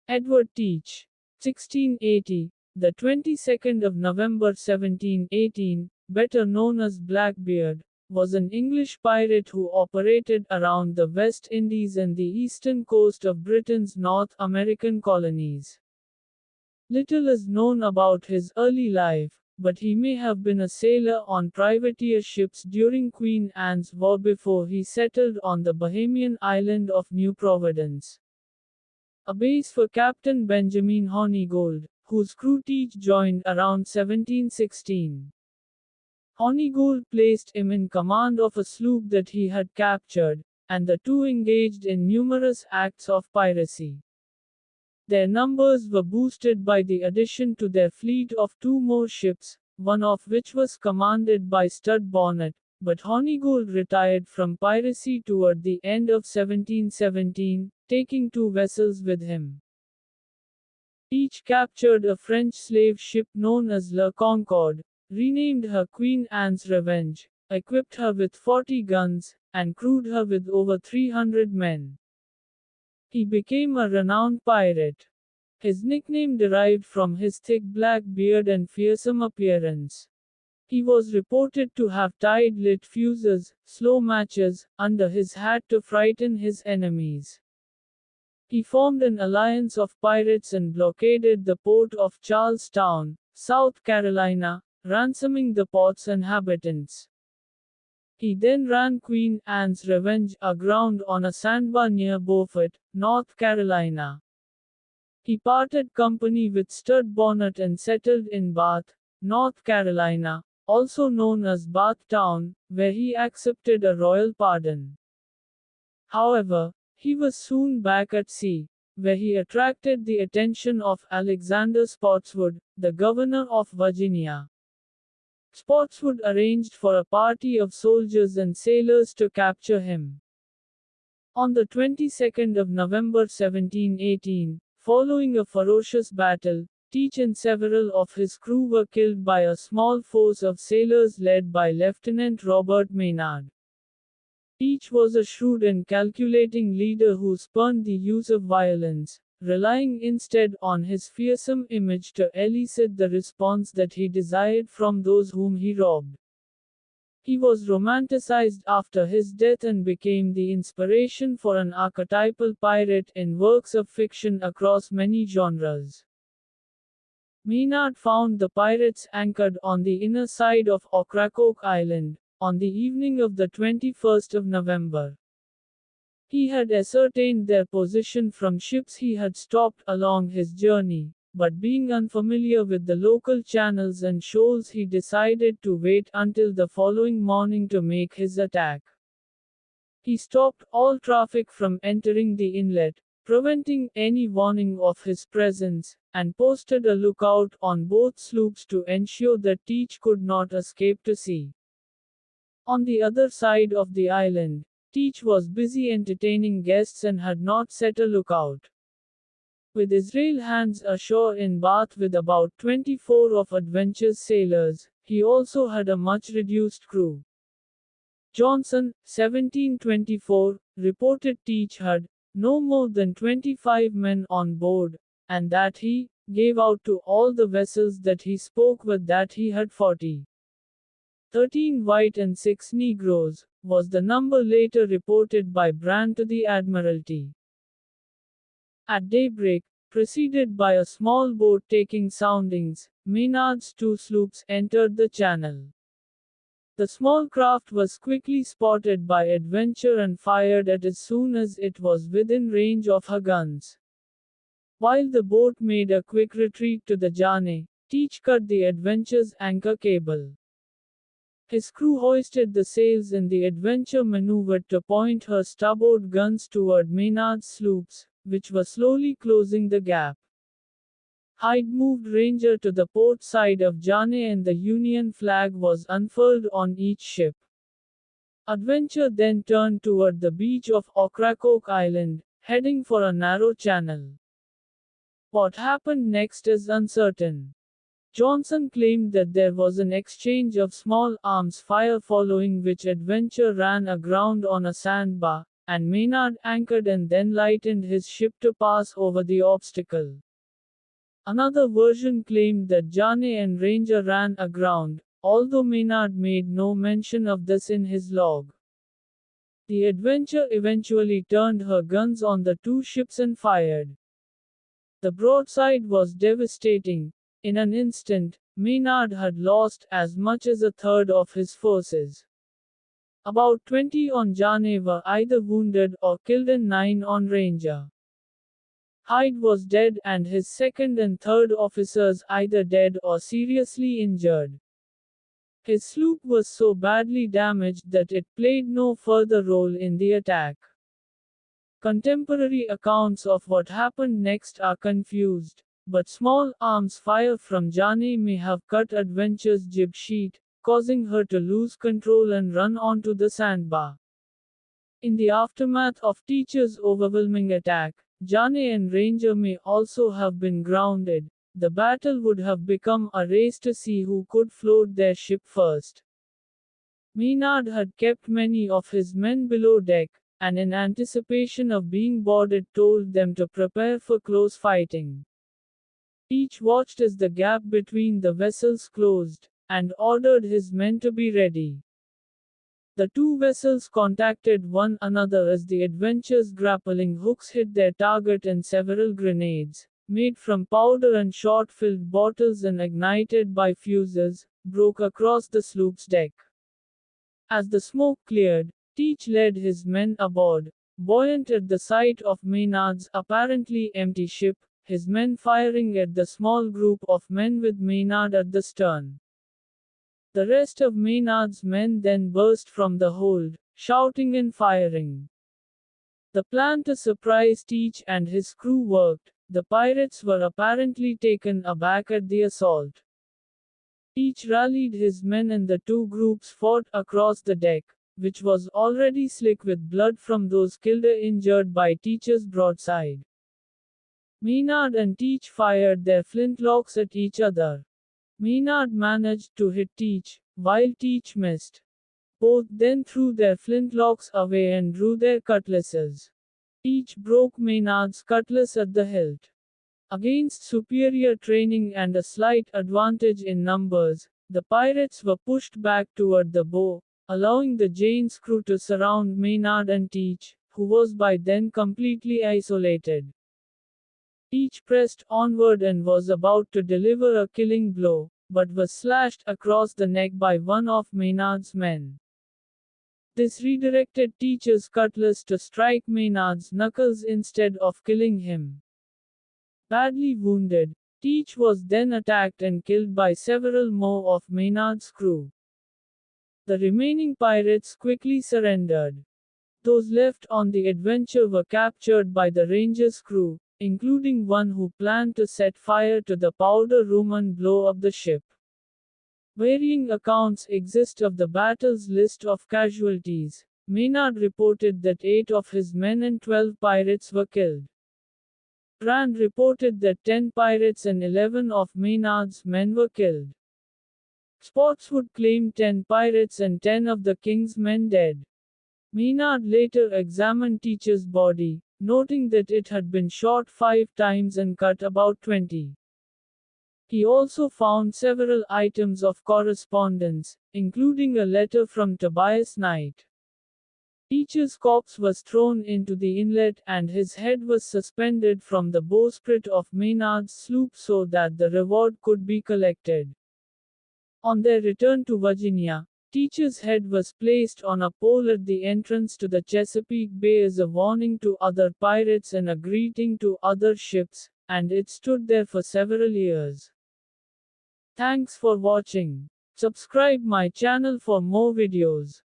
Edward Teach, 1680, the 22nd of November 1718, better known as Blackbeard, was an English pirate who operated around the West Indies and the eastern coast of Britain's North American colonies. Little is known about his early life, but he may have been a sailor on privateer ships during Queen Anne's War before he settled on the Bahamian island of New Providence, a base for Captain Benjamin Hornigold, whose crew Teach joined around 1716. Hornigold placed him in command of a sloop that he had captured, and the two engaged in numerous acts of piracy. Their numbers were boosted by the addition to their fleet of two more ships, one of which was commanded by Stud Bonnet, but Hornigold retired from piracy toward the end of 1717, taking two vessels with him. Each captured a French slave ship known as La Concorde, renamed her Queen Anne's Revenge, equipped her with 40 guns, and crewed her with over 300 men. He became a renowned pirate. His nickname derived from his thick black beard and fearsome appearance. He was reported to have tied lit fuses, slow matches, under his hat to frighten his enemies. He formed an alliance of pirates and blockaded the port of Charlestown, South Carolina, ransoming the port's inhabitants. He then ran Queen Anne's Revenge aground on a sandbar near Beaufort, North Carolina. He parted company with Stud Bonnet and settled in Bath, North Carolina, also known as Bathtown, where he accepted a royal pardon. However, he was soon back at sea, where he attracted the attention of Alexander Spotswood, the governor of Virginia. Spotswood arranged for a party of soldiers and sailors to capture him. On the 22nd of November 1718, following a ferocious battle, Teach and several of his crew were killed by a small force of sailors led by Lieutenant Robert Maynard. Teach was a shrewd and calculating leader who spurned the use of violence, relying instead on his fearsome image to elicit the response that he desired from those whom he robbed. He was romanticized after his death and became the inspiration for an archetypal pirate in works of fiction across many genres. Maynard found the pirates anchored on the inner side of Ocracoke Island, on the evening of the 21st of November. He had ascertained their position from ships he had stopped along his journey, but being unfamiliar with the local channels and shoals, he decided to wait until the following morning to make his attack. He stopped all traffic from entering the inlet, preventing any warning of his presence, and posted a lookout on both sloops to ensure that Teach could not escape to sea. On the other side of the island, Teach was busy entertaining guests and had not set a lookout. With Israel hands ashore in Bath with about 24 of Adventure's sailors, he also had a much reduced crew. Johnson, 1724, reported Teach had no more than 25 men on board, and that he gave out to all the vessels that he spoke with that he had 40. 13 white and 6 Negroes, was the number later reported by Brand to the Admiralty. At daybreak, preceded by a small boat taking soundings, Maynard's two sloops entered the channel. The small craft was quickly spotted by Adventure and fired at as soon as it was within range of her guns. While the boat made a quick retreat to the Jane, Teach cut the Adventure's anchor cable. His crew hoisted the sails and the Adventure maneuvered to point her starboard guns toward Maynard's sloops, which were slowly closing the gap. Hyde moved Ranger to the port side of Jane and the Union flag was unfurled on each ship. Adventure then turned toward the beach of Ocracoke Island, heading for a narrow channel. What happened next is uncertain. Johnson claimed that there was an exchange of small arms fire following which Adventure ran aground on a sandbar, and Maynard anchored and then lightened his ship to pass over the obstacle. Another version claimed that Jane and Ranger ran aground, although Maynard made no mention of this in his log. The Adventure eventually turned her guns on the two ships and fired. The broadside was devastating. In an instant, Maynard had lost as much as a third of his forces. About 20 on Jane were either wounded or killed and 9 on Ranger. Hyde was dead and his second and third officers either dead or seriously injured. His sloop was so badly damaged that it played no further role in the attack. Contemporary accounts of what happened next are confused, but small arms fire from Jane may have cut Adventure's jib sheet, causing her to lose control and run onto the sandbar. In the aftermath of Teacher's overwhelming attack, Jane and Ranger may also have been grounded. The battle would have become a race to see who could float their ship first. Maynard had kept many of his men below deck, and in anticipation of being boarded told them to prepare for close fighting. Each watched as the gap between the vessels closed, and ordered his men to be ready. The two vessels contacted one another as the Adventure's grappling hooks hit their target and several grenades, made from powder and shot-filled bottles and ignited by fuses, broke across the sloop's deck. As the smoke cleared, Teach led his men aboard, buoyant at the sight of Maynard's apparently empty ship, his men firing at the small group of men with Maynard at the stern. The rest of Maynard's men then burst from the hold, shouting and firing. The plan to surprise Teach and his crew worked. The pirates were apparently taken aback at the assault. Teach rallied his men and the two groups fought across the deck, which was already slick with blood from those killed or injured by Teach's broadside. Maynard and Teach fired their flintlocks at each other. Maynard managed to hit Teach, while Teach missed. Both then threw their flintlocks away and drew their cutlasses. Each broke Maynard's cutlass at the hilt. Against superior training and a slight advantage in numbers, the pirates were pushed back toward the bow, allowing the Jane's crew to surround Maynard and Teach, who was by then completely isolated. Teach pressed onward and was about to deliver a killing blow, but was slashed across the neck by one of Maynard's men. This redirected Teach's cutlass to strike Maynard's knuckles instead of killing him. Badly wounded, Teach was then attacked and killed by several more of Maynard's crew. The remaining pirates quickly surrendered. Those left on the Adventure were captured by the Ranger's crew, including one who planned to set fire to the powder room and blow up the ship. Varying accounts exist of the battle's list of casualties. Maynard reported that 8 of his men and 12 pirates were killed. Brand reported that 10 pirates and 11 of Maynard's men were killed. Spotswood claimed 10 pirates and 10 of the king's men dead. Maynard later examined Teach's body, noting that it had been shot 5 times and cut about 20. He also found several items of correspondence, including a letter from Tobias Knight. Teach's corpse was thrown into the inlet and his head was suspended from the bowsprit of Maynard's sloop so that the reward could be collected. On their return to Virginia, Teach's head was placed on a pole at the entrance to the Chesapeake Bay as a warning to other pirates and a greeting to other ships, and it stood there for several years. Thanks for watching. Subscribe my channel for more videos.